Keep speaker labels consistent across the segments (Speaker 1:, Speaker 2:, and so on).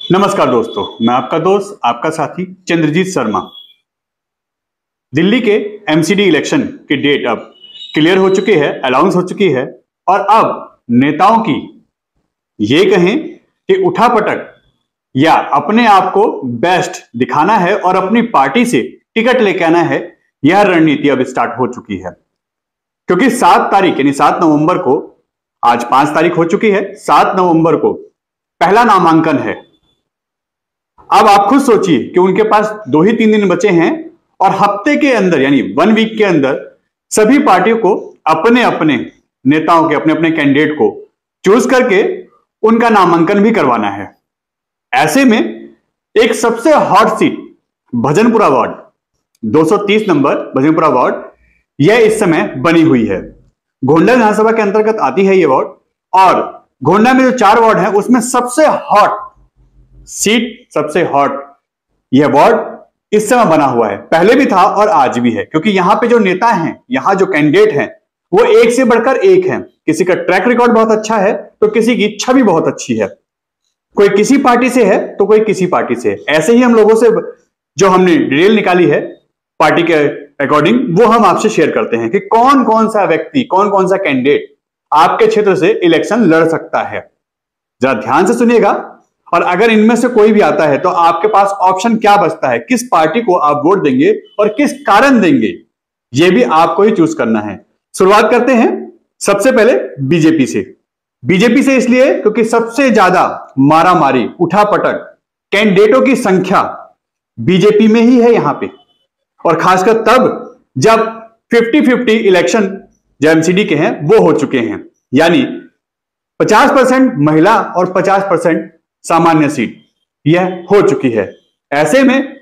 Speaker 1: नमस्कार दोस्तों, मैं आपका दोस्त आपका साथी चंद्रजीत शर्मा। दिल्ली के एमसीडी इलेक्शन की डेट अब क्लियर हो चुकी है, अनाउंस हो चुकी है और अब नेताओं की ये कहें कि उठापटक या अपने आप को बेस्ट दिखाना है और अपनी पार्टी से टिकट लेके आना है, यह रणनीति अब स्टार्ट हो चुकी है। क्योंकि 7 तारीख यानी 7 नवंबर को, आज 5 तारीख हो चुकी है, 7 नवंबर को पहला नामांकन है। अब आप खुद सोचिए कि उनके पास 2 ही 3 दिन बचे हैं और हफ्ते के अंदर यानी 1 वीक के अंदर सभी पार्टियों को अपने अपने नेताओं के, अपने अपने कैंडिडेट को चूज करके उनका नामांकन भी करवाना है। ऐसे में एक सबसे hot seat Bhajanpura ward, 230 number Bhajanpura ward, यह इस समय बनी हुई है। गोंडा विधानसभा के अंतर्गत आती है यह वार्ड और गोंडा में जो 4 वार्ड है उसमें सबसे हॉट सीट, सबसे हॉट यह वार्ड इस समय बना हुआ है। पहले भी था और आज भी है, क्योंकि यहां पे जो नेता हैं, यहां जो कैंडिडेट हैं, वो एक से बढ़कर एक हैं। किसी का ट्रैक रिकॉर्ड बहुत अच्छा है तो किसी की छवि बहुत अच्छी है। कोई किसी पार्टी से है तो कोई किसी पार्टी से है। ऐसे ही हम लोगों से जो हमने डिटेल निकाली है पार्टी के अकॉर्डिंग, वो हम आपसे शेयर करते हैं कि कौन कौन सा व्यक्ति, कौन कौन सा कैंडिडेट आपके क्षेत्र से इलेक्शन लड़ सकता है। जरा ध्यान से सुनिएगा और अगर इनमें से कोई भी आता है तो आपके पास ऑप्शन क्या बचता है, किस पार्टी को आप वोट देंगे और किस कारण देंगे, यह भी आपको ही चूज करना है। शुरुआत करते हैं सबसे पहले बीजेपी से। बीजेपी से इसलिए क्योंकि सबसे ज्यादा मारामारी, उठापटक, कैंडिडेटों की संख्या बीजेपी में ही है यहां पे, और खासकर तब जब 50-50 इलेक्शन जो एमसीडी के हैं वो हो चुके हैं, यानी 50% महिला और 50% सामान्य सीट यह हो चुकी है। ऐसे में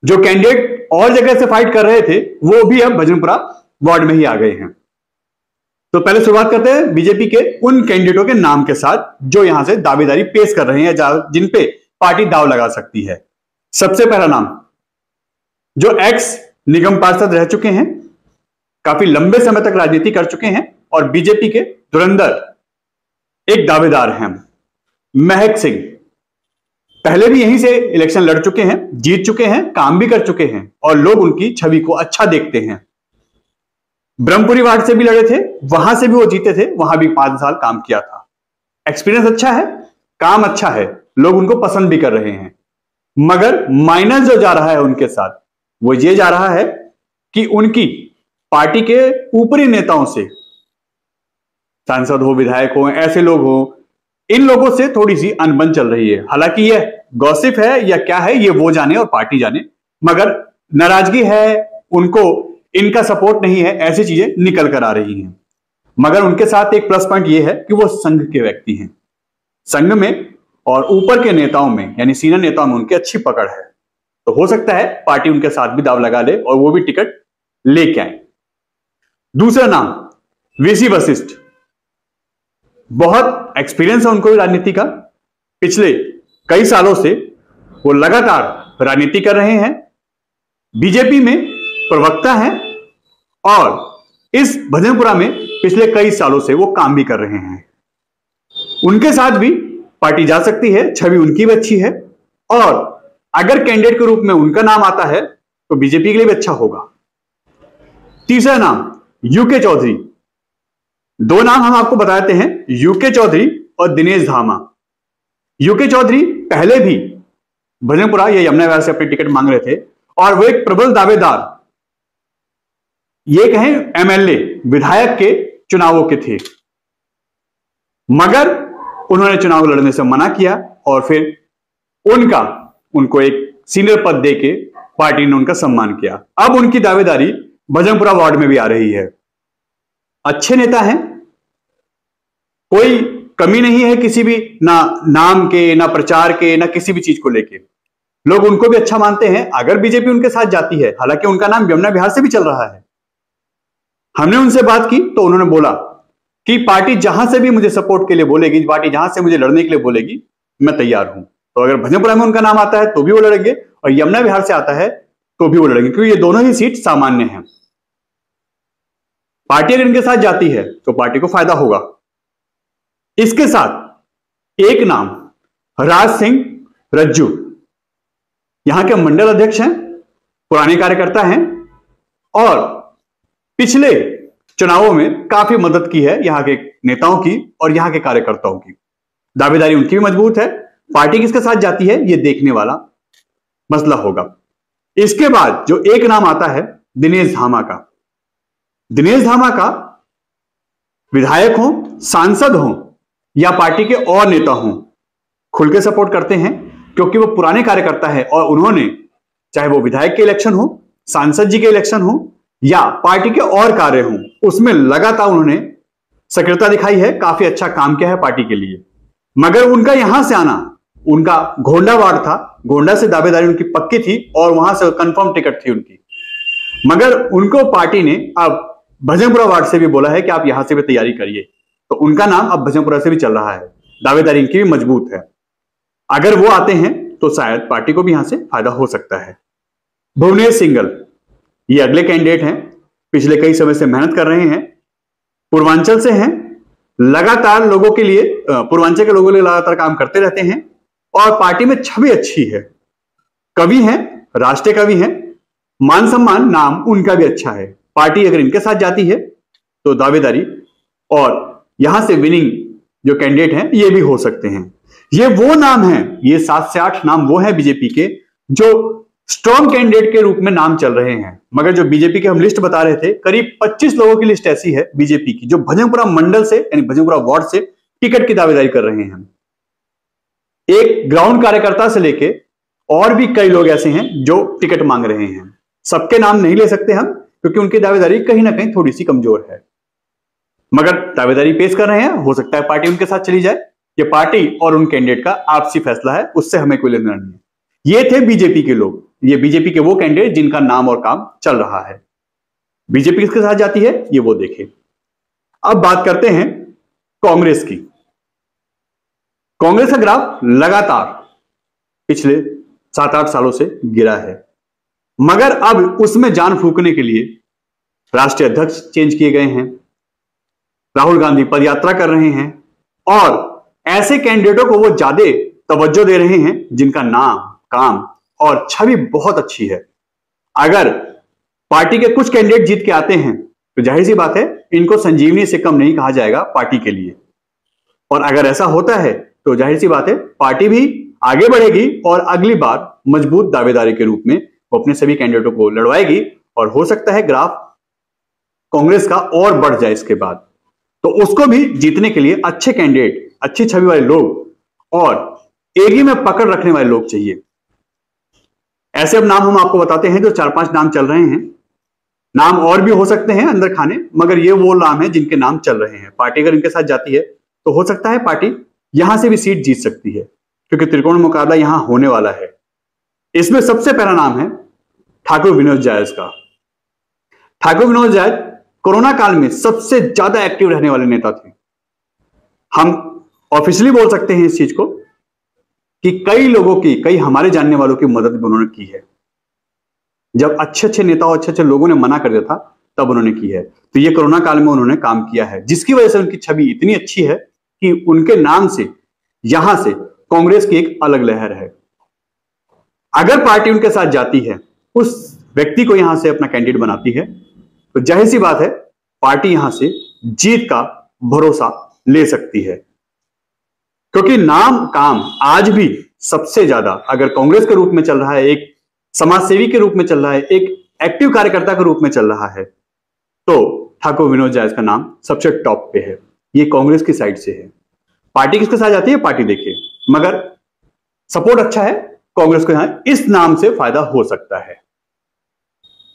Speaker 1: जो कैंडिडेट और जगह से फाइट कर रहे थे वो भी अब भजनपुरा वार्ड में ही आ गए हैं। तो पहले शुरुआत करते हैं बीजेपी के उन कैंडिडेटों के नाम के साथ जो यहां से दावेदारी पेश कर रहे हैं, जिन पे पार्टी दाव लगा सकती है। सबसे पहला नाम, जो एक्स निगम पार्षद रह चुके हैं, काफी लंबे समय तक राजनीति कर चुके हैं और बीजेपी के धुरंधर एक दावेदार हैं, महक सिंह। पहले भी यहीं से इलेक्शन लड़ चुके हैं, जीत चुके हैं, काम भी कर चुके हैं और लोग उनकी छवि को अच्छा देखते हैं। ब्रह्मपुरी वार्ड से भी लड़े थे, वहां से भी वो जीते थे, वहां भी 5 साल काम किया था। एक्सपीरियंस अच्छा है, काम अच्छा है, लोग उनको पसंद भी कर रहे हैं। मगर माइनस जो जा रहा है उनके साथ वो ये जा रहा है कि उनकी पार्टी के ऊपरी नेताओं से, सांसद हो, विधायक हो, ऐसे लोग हो, इन लोगों से थोड़ी सी अनबन चल रही है। हालांकि यह गॉसिप है या क्या है ये वो जाने और पार्टी जाने, मगर नाराजगी है, उनको इनका सपोर्ट नहीं है, ऐसी चीजें निकल कर आ रही हैं। मगर उनके साथ एक प्लस पॉइंट ये है कि वो संघ के व्यक्ति हैं। संघ में और ऊपर के नेताओं में यानी सीनियर नेताओं में उनकी अच्छी पकड़ है, तो हो सकता है पार्टी उनके साथ भी दाव लगा ले और वो भी टिकट लेके आए। दूसरा नाम, वीसी वशिष्ठ। बहुत एक्सपीरियंस है उनको भी राजनीति का, पिछले कई सालों से वो लगातार राजनीति कर रहे हैं, बीजेपी में प्रवक्ता हैं और इस भजनपुरा में पिछले कई सालों से वो काम भी कर रहे हैं। उनके साथ भी पार्टी जा सकती है, छवि उनकी भी अच्छी है और अगर कैंडिडेट के रूप में उनका नाम आता है तो बीजेपी के लिए भी अच्छा होगा। तीसरा नाम, यूके चौधरी। 2 नाम हम आपको बताते हैं, यूके चौधरी और दिनेश धामा। यूके चौधरी पहले भी भजनपुरा या यमुना विहार से अपनी टिकट मांग रहे थे और वो एक प्रबल दावेदार, ये कहें एमएलए, विधायक के चुनावों के थे, मगर उन्होंने चुनाव लड़ने से मना किया और फिर उनको एक सीनियर पद देके पार्टी ने उनका सम्मान किया। अब उनकी दावेदारी भजनपुरा वार्ड में भी आ रही है। अच्छे नेता हैं, कोई कमी नहीं है किसी भी, ना नाम के, ना प्रचार के, ना किसी भी चीज को लेके। लोग उनको भी अच्छा मानते हैं अगर बीजेपी उनके साथ जाती है। हालांकि उनका नाम यमुना विहार से भी चल रहा है। हमने उनसे बात की तो उन्होंने बोला कि पार्टी जहां से भी मुझे सपोर्ट के लिए बोलेगी, पार्टी जहां से मुझे लड़ने के लिए बोलेगी, मैं तैयार हूं। तो अगर भजनपुरा में उनका नाम आता है तो भी वो लड़ेंगे और यमुना विहार से आता है तो भी वो लड़ेंगे, क्योंकि ये दोनों ही सीट सामान्य हैं। पार्टी अगर इनके साथ जाती है तो पार्टी को फायदा होगा। इसके साथ एक नाम, राज सिंह रज्जू यहां के मंडल अध्यक्ष हैं, पुराने कार्यकर्ता हैं और पिछले चुनावों में काफी मदद की है यहां के नेताओं की और यहां के कार्यकर्ताओं की। दावेदारी उनकी भी मजबूत है। पार्टी किसके साथ जाती है ये देखने वाला मसला होगा। इसके बाद जो एक नाम आता है दिनेश धामा का। दिनेश धामा का विधायक हो, सांसद हो या पार्टी के और नेता हो, खुल के सपोर्ट करते हैं क्योंकि वो पुराने कार्यकर्ता है और उन्होंने चाहे वो विधायक के इलेक्शन हो, सांसद जी के इलेक्शन हो या पार्टी के और कार्य हो, उसमें लगातार उन्होंने सक्रियता दिखाई है, काफी अच्छा काम किया है पार्टी के लिए। मगर उनका यहां से आना, उनका गोंडा वार्ड था, गोंडा से दावेदारी उनकी पक्की थी और वहां से कंफर्म टिकट थी उनकी। मगर उनको पार्टी ने अब भजनपुरा वार्ड से भी बोला है कि आप यहां से भी तैयारी करिए, तो उनका नाम अब भजनपुरा से भी चल रहा है। दावेदारी इनकी भी मजबूत है। अगर वो आते हैं तो शायद पार्टी को भी यहां से फायदा हो सकता है। भुवनेश सिंगल ये अगले कैंडिडेट हैं, पिछले कई समय से मेहनत कर रहे हैं, पूर्वांचल से हैं, लगातार लोगों के लिए, पूर्वांचल के लोगों के लिए लगातार काम करते रहते हैं और पार्टी में छवि अच्छी है। कवि हैं, राष्ट्रीय कवि हैं, मान सम्मान नाम उनका भी अच्छा है। पार्टी अगर इनके साथ जाती है तो दावेदारी और यहां से विनिंग जो कैंडिडेट हैं ये भी हो सकते हैं। ये वो नाम है, ये 7 से 8 नाम वो है बीजेपी के जो स्ट्रॉन्ग कैंडिडेट के रूप में नाम चल रहे हैं। मगर जो बीजेपी के हम लिस्ट बता रहे थे, करीब 25 लोगों की लिस्ट ऐसी है बीजेपी की जो भजनपुरा मंडल से यानी भजनपुरा वार्ड से टिकट की दावेदारी कर रहे हैं। एक ग्राउंड कार्यकर्ता से लेके और भी कई लोग ऐसे हैं जो टिकट मांग रहे हैं। सबके नाम नहीं ले सकते हम क्योंकि उनकी दावेदारी कहीं ना कहीं थोड़ी सी कमजोर है, मगर दावेदारी पेश कर रहे हैं। हो सकता है पार्टी उनके साथ चली जाए। ये पार्टी और उन कैंडिडेट का आपसी फैसला है, उससे हमें कोई लेना नहीं है। ये थे बीजेपी के लोग, ये बीजेपी के वो कैंडिडेट जिनका नाम और काम चल रहा है। बीजेपी किसके साथ जाती है ये वो देखे। अब बात करते हैं कांग्रेस की। कांग्रेस का ग्राफ लगातार पिछले 7-8 सालों से गिरा है, मगर अब उसमें जान फूंकने के लिए राष्ट्रीय अध्यक्ष चेंज किए गए हैं, राहुल गांधी पदयात्रा कर रहे हैं और ऐसे कैंडिडेटों को वो ज्यादा तवज्जो दे रहे हैं जिनका नाम, काम और छवि बहुत अच्छी है। अगर पार्टी के कुछ कैंडिडेट जीत के आते हैं तो जाहिर सी बात है इनको संजीवनी से कम नहीं कहा जाएगा पार्टी के लिए। और अगर ऐसा होता है तो जाहिर सी बात है पार्टी भी आगे बढ़ेगी और अगली बार मजबूत दावेदारी के रूप में वो अपने सभी कैंडिडेटों को लड़वाएगी और हो सकता है ग्राफ कांग्रेस का और बढ़ जाए इसके बाद। तो उसको भी जीतने के लिए अच्छे कैंडिडेट, अच्छी छवि वाले लोग और एरिया में पकड़ रखने वाले लोग चाहिए। ऐसे अब नाम हम आपको बताते हैं जो 4-5 नाम चल रहे हैं। नाम और भी हो सकते हैं अंदर खाने, मगर ये वो नाम है जिनके नाम चल रहे हैं। पार्टी अगर इनके साथ जाती है तो हो सकता है पार्टी यहां से भी सीट जीत सकती है क्योंकि त्रिकोण मुकाबला यहां होने वाला है। इसमें सबसे पहला नाम है ठाकुर विनोद जायज का। ठाकुर विनोद जायज कोरोना काल में सबसे ज्यादा एक्टिव रहने वाले नेता थे। हम ऑफिशियली बोल सकते हैं इस चीज को कि कई लोगों की, कई हमारे जानने वालों की मदद भी उन्होंने की है। जब अच्छे अच्छे नेता और अच्छे अच्छे लोगों ने मना कर दिया था तब उन्होंने की है। तो ये कोरोना काल में उन्होंने काम किया है जिसकी वजह से उनकी छवि इतनी अच्छी है कि उनके नाम से यहां से कांग्रेस की एक अलग लहर है। अगर पार्टी उनके साथ जाती है, उस व्यक्ति को यहां से अपना कैंडिडेट बनाती है, तो जाहिर सी बात है पार्टी यहां से जीत का भरोसा ले सकती है क्योंकि नाम, काम आज भी सबसे ज्यादा अगर कांग्रेस के रूप में चल रहा है, एक समाजसेवी के रूप में चल रहा है, एक एक्टिव कार्यकर्ता के रूप में चल रहा है, तो ठाकुर विनोद जायज का नाम सबसे टॉप पे है। ये कांग्रेस की साइड से है। पार्टी किसके साथ जाती है पार्टी देखिए, मगर सपोर्ट अच्छा है कांग्रेस को, यहां इस नाम से फायदा हो सकता है।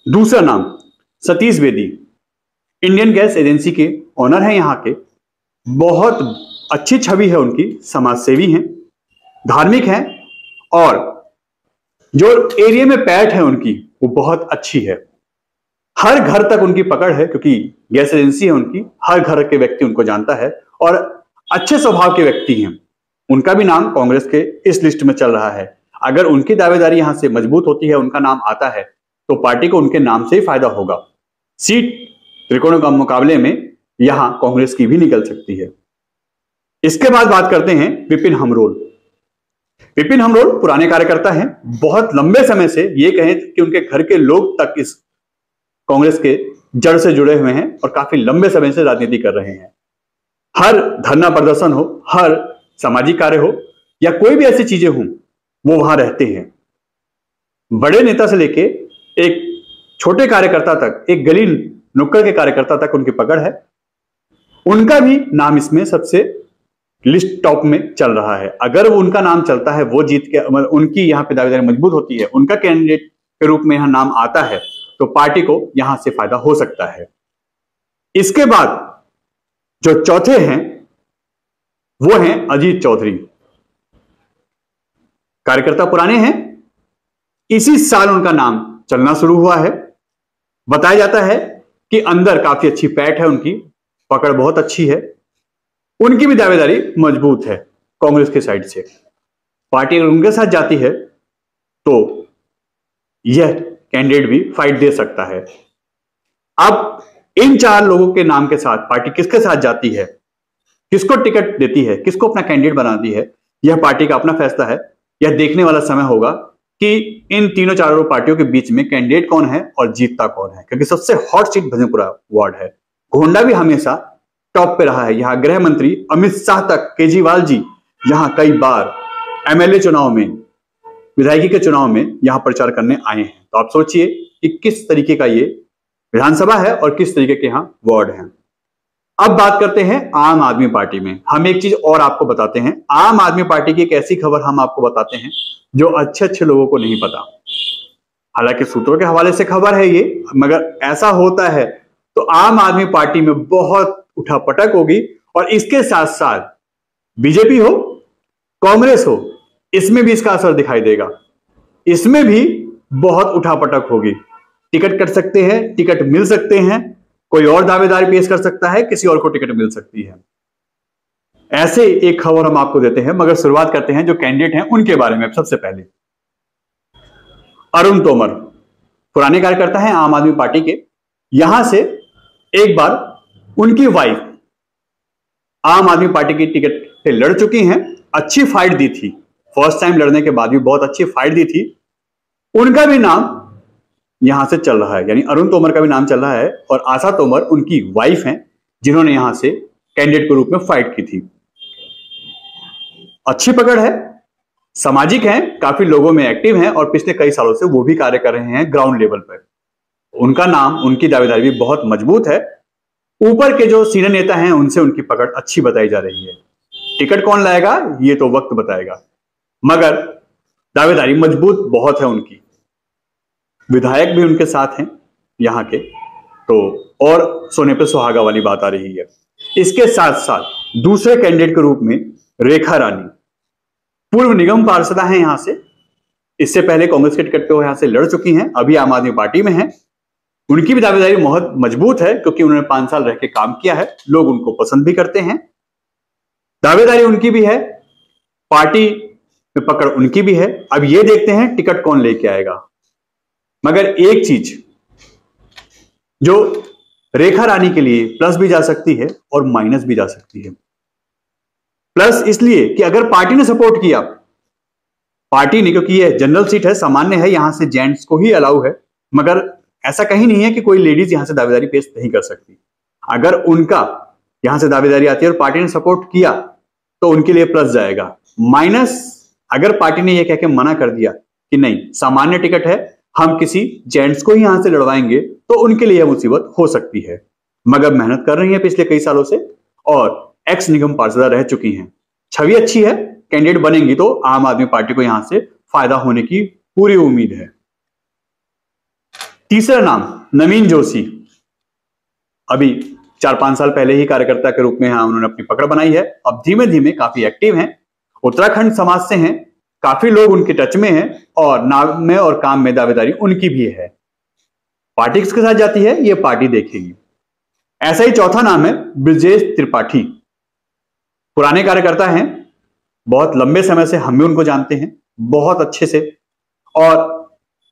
Speaker 1: दूसरा नाम Satish Bedi, Indian gas agency के ओनर हैं यहां के। बहुत अच्छी छवि है उनकी, समाजसेवी हैं, धार्मिक हैं और जो एरिया में पैठ है उनकी वो बहुत अच्छी है। हर घर तक उनकी पकड़ है क्योंकि गैस एजेंसी है उनकी, हर घर के व्यक्ति उनको जानता है और अच्छे स्वभाव के व्यक्ति हैं। उनका भी नाम कांग्रेस के इस लिस्ट में चल रहा है। अगर उनकी दावेदारी यहां से मजबूत होती है, उनका नाम आता है, तो पार्टी को उनके नाम से ही फायदा होगा। सीट त्रिकोणों का मुकाबले में यहां कांग्रेस की भी निकल सकती है। इसके बाद बात करते हैं विपिन हमरोल। विपिन हमरोल पुराने कार्यकर्ता हैं, बहुत लंबे समय से ये कहें कि उनके घर के लोग तक इस कांग्रेस के जड़ से जुड़े हुए हैं और काफी लंबे समय से राजनीति कर रहे हैं। हर धरना प्रदर्शन हो, हर सामाजिक कार्य हो या कोई भी ऐसी चीजें हों, वो वहां रहते हैं। बड़े नेता से लेके एक छोटे कार्यकर्ता तक, एक गली नुक्कड़ के कार्यकर्ता तक उनकी पकड़ है। उनका भी नाम इसमें सबसे लिस्ट टॉप में चल रहा है। अगर उनका नाम चलता है, वो जीत के, उनकी यहां पे दावेदारी मजबूत होती है, उनका कैंडिडेट के रूप में यहां नाम आता है, तो पार्टी को यहां से फायदा हो सकता है। इसके बाद जो चौथे हैं वो हैं अजीत चौधरी। कार्यकर्ता पुराने हैं, इसी साल उनका नाम चलना शुरू हुआ है। बताया जाता है कि अंदर काफी अच्छी पैठ है, उनकी पकड़ बहुत अच्छी है, उनकी भी दावेदारी मजबूत है कांग्रेस के साइड से। पार्टी अगर उनके साथ जाती है तो यह कैंडिडेट भी फाइट दे सकता है। अब इन चार लोगों के नाम के साथ पार्टी किसके साथ जाती है, किसको टिकट देती है, किसको अपना कैंडिडेट बनाती है, यह पार्टी का अपना फैसला है। यह देखने वाला समय होगा कि इन तीनों चारों पार्टियों के बीच में कैंडिडेट कौन है और जीतता कौन है, क्योंकि सबसे हॉट सीट भजनपुरा वार्ड है। गोंडा भी हमेशा टॉप पे रहा है। यहां गृह मंत्री अमित शाह तक, केजरीवाल जी यहां कई बार एमएलए चुनाव में, विधायकी के चुनाव में यहां प्रचार करने आए हैं। तो आप सोचिए कि किस तरीके का ये विधानसभा है और किस तरीके के यहां वार्ड हैं। अब बात करते हैं आम आदमी पार्टी में। हम एक चीज और आपको बताते हैं, आम आदमी पार्टी की एक ऐसी खबर हम आपको बताते हैं जो अच्छे अच्छे लोगों को नहीं पता। हालांकि सूत्रों के हवाले से खबर है ये, मगर ऐसा होता है तो आम आदमी पार्टी में बहुत उठापटक होगी। और इसके साथ साथ बीजेपी हो, कांग्रेस हो, इसमें भी इसका असर दिखाई देगा। इसमें भी बहुत उठापटक होगी। टिकट कट सकते हैं, टिकट मिल सकते हैं, कोई और दावेदारी पेश कर सकता है, किसी और को टिकट मिल सकती है। ऐसे एक खबर हम आपको देते हैं, मगर शुरुआत करते हैं जो कैंडिडेट हैं उनके बारे में। सबसे पहले अरुण तोमर, पुराने कार्यकर्ता हैं आम आदमी पार्टी के। यहां से एक बार उनकी वाइफ आम आदमी पार्टी की टिकट से लड़ चुकी हैं, अच्छी फाइट दी थी, फर्स्ट टाइम लड़ने के बाद भी बहुत अच्छी फाइट दी थी। उनका भी नाम यहां से चल रहा है, यानी अरुण तोमर का भी नाम चल रहा है। और आशा तोमर उनकी वाइफ हैं, जिन्होंने यहां से कैंडिडेट के रूप में फाइट की थी। अच्छी पकड़ है, सामाजिक हैं, काफी लोगों में एक्टिव हैं और पिछले कई सालों से वो भी कार्य कर रहे हैं ग्राउंड लेवल पर। उनका नाम, उनकी दावेदारी भी बहुत मजबूत है। ऊपर के जो सीनियर नेता हैं उनसे उनकी पकड़ अच्छी बताई जा रही है। टिकट कौन लाएगा ये तो वक्त बताएगा, मगर दावेदारी मजबूत बहुत है उनकी। विधायक भी उनके साथ हैं यहां के, तो और सोने पे सुहागा वाली बात आ रही है। इसके साथ साथ दूसरे कैंडिडेट के रूप में रेखा रानी, पूर्व निगम पार्षदा हैं यहां से। इससे पहले कांग्रेस के टिकट पे वो यहां से लड़ चुकी हैं, अभी आम आदमी पार्टी में हैं। उनकी भी दावेदारी बहुत मजबूत है, क्योंकि उन्होंने 5 साल रह के काम किया है, लोग उनको पसंद भी करते हैं। दावेदारी उनकी भी है, पार्टी में पकड़ उनकी भी है। अब ये देखते हैं टिकट कौन लेके आएगा। मगर एक चीज जो रेखा रानी के लिए प्लस भी जा सकती है और माइनस भी जा सकती है। प्लस इसलिए कि अगर पार्टी ने सपोर्ट किया, पार्टी ने, क्योंकि ये जनरल सीट है, सामान्य है, यहां से जेंट्स को ही अलाउ है, मगर ऐसा कहीं नहीं है कि कोई लेडीज यहां से दावेदारी पेश नहीं कर सकती। अगर उनका यहां से दावेदारी आती है और पार्टी ने सपोर्ट किया तो उनके लिए प्लस जाएगा। माइनस अगर पार्टी ने यह कह के मना कर दिया कि नहीं, सामान्य टिकट है, हम किसी जेंट्स को ही यहां से लड़वाएंगे, तो उनके लिए मुसीबत हो सकती है। मगर मेहनत कर रही है पिछले कई सालों से और एक्स निगम पार्षदा रह चुकी हैं, छवि अच्छी है, कैंडिडेट बनेंगी तो आम आदमी पार्टी को यहां से फायदा होने की पूरी उम्मीद है। तीसरा नाम नवीन जोशी, अभी 4-5 साल पहले ही कार्यकर्ता के रूप में यहां उन्होंने अपनी पकड़ बनाई है। अब धीमे धीमे काफी एक्टिव हैं, उत्तराखंड समाज से हैं, काफी लोग उनके टच में हैं और नाम में और काम में दावेदारी उनकी भी है। पार्टी किसके साथ जाती है ये पार्टी देखेगी। ऐसा ही चौथा नाम है ब्रजेश त्रिपाठी, पुराने कार्यकर्ता हैं, बहुत लंबे समय से हम भी उनको जानते हैं बहुत अच्छे से और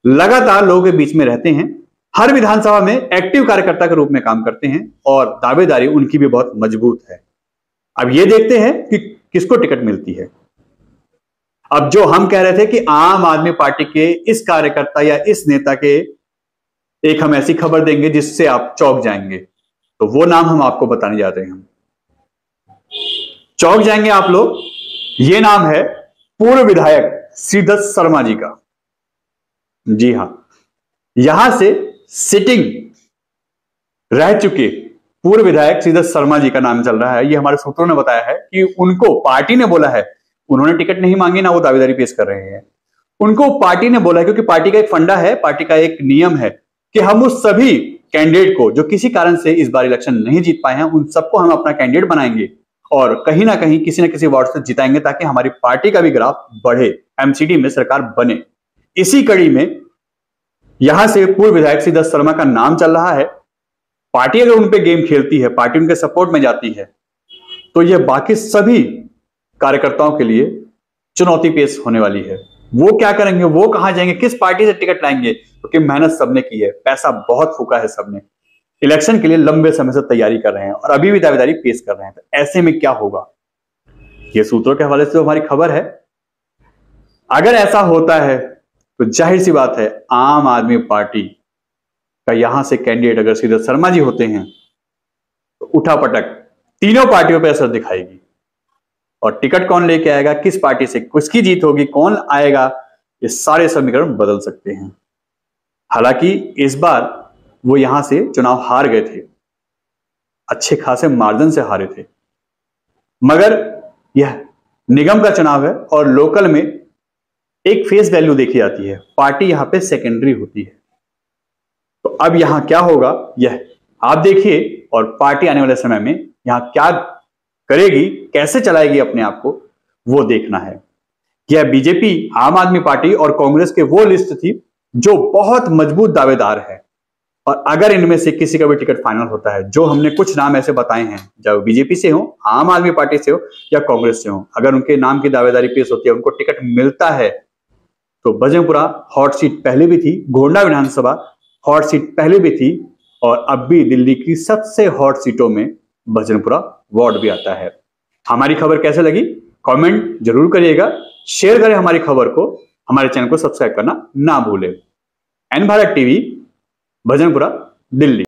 Speaker 1: लगातार लोगों के बीच में रहते हैं। हर विधानसभा में एक्टिव कार्यकर्ता के रूप में काम करते हैं और दावेदारी उनकी भी बहुत मजबूत है। अब ये देखते हैं कि किसको टिकट मिलती है। अब जो हम कह रहे थे कि आम आदमी पार्टी के इस कार्यकर्ता या इस नेता के एक हम ऐसी खबर देंगे जिससे आप चौंक जाएंगे, तो वो नाम हम आपको बताने जा रहे हैं। चौंक जाएंगे आप लोग। ये नाम है पूर्व विधायक श्रीदत्त शर्मा जी का। जी हां, यहां से सिटिंग रह चुके पूर्व विधायक श्रीदत्त शर्मा जी का नाम चल रहा है। ये हमारे सूत्रों ने बताया है कि उनको पार्टी ने बोला है, उन्होंने टिकट नहीं मांगी, ना वो दावेदारी पेश कर रहे हैं, उनको पार्टी ने बोला है, क्योंकि पार्टी का एक फंडा है, पार्टी का एक नियम है कि हम उस सभी कैंडिडेट को जो किसी कारण से इस बार इलेक्शन नहीं जीत पाए हैं, उन सबको हम अपना कैंडिडेट बनाएंगे और कहीं ना कहीं किसी न किसी वार्ड से जिताएंगे, ताकि हमारी पार्टी का भी ग्राफ बढ़े, एमसीडी में सरकार बने। इसी कड़ी में यहां से पूर्व विधायक श्रीदत्त शर्मा का नाम चल रहा है। पार्टी अगर उन पे गेम खेलती है, पार्टी उनके सपोर्ट में जाती है, तो यह बाकी सभी कार्यकर्ताओं के लिए चुनौती पेश होने वाली है। वो क्या करेंगे, वो कहां जाएंगे, किस पार्टी से टिकट लाएंगे, क्योंकि मेहनत सबने की है, पैसा बहुत फूका है सबने, इलेक्शन के लिए लंबे समय से तैयारी कर रहे हैं और अभी भी दावेदारी पेश कर रहे हैं। तो ऐसे में क्या होगा, ये सूत्रों के हवाले से हमारी खबर है। अगर ऐसा होता है तो जाहिर सी बात है, आम आदमी पार्टी का यहां से कैंडिडेट अगर श्रीदत्त शर्मा जी होते हैं तो उठापटक तीनों पार्टियों पर असर दिखाएगी। और टिकट कौन लेके आएगा, किस पार्टी से किसकी जीत होगी, कौन आएगा, ये सारे समीकरण बदल सकते हैं। हालांकि इस बार वो यहां से चुनाव हार गए थे, अच्छे खासे मार्जिन से हारे थे, मगर यह निगम का चुनाव है और लोकल में एक फेस वैल्यू देखी जाती है, पार्टी यहां पे सेकेंडरी होती है। तो अब यहां क्या होगा यह आप देखिए, और पार्टी आने वाले समय में यहां क्या करेगी, कैसे चलाएगी अपने आप को, वो देखना है। यह बीजेपी, आम आदमी पार्टी और कांग्रेस के वो लिस्ट थी जो बहुत मजबूत दावेदार है, और अगर इनमें से किसी का भी टिकट फाइनल होता है, जो हमने कुछ नाम ऐसे बताए हैं, चाहे बीजेपी से हो, आम आदमी पार्टी से हो या कांग्रेस से हो, अगर उनके नाम की दावेदारी पेश होती है, उनको टिकट मिलता है, तो बजरंगपुरा हॉट सीट पहले भी थी, गोंडा विधानसभा हॉट सीट पहले भी थी, और अब भी दिल्ली की सबसे हॉट सीटों में बजरंगपुरा वार्ड भी आता है। हमारी खबर कैसे लगी कमेंट जरूर करिएगा, शेयर करें हमारी खबर को, हमारे चैनल को सब्सक्राइब करना ना भूलें। N Bharat TV, Bajrangpura, Delhi.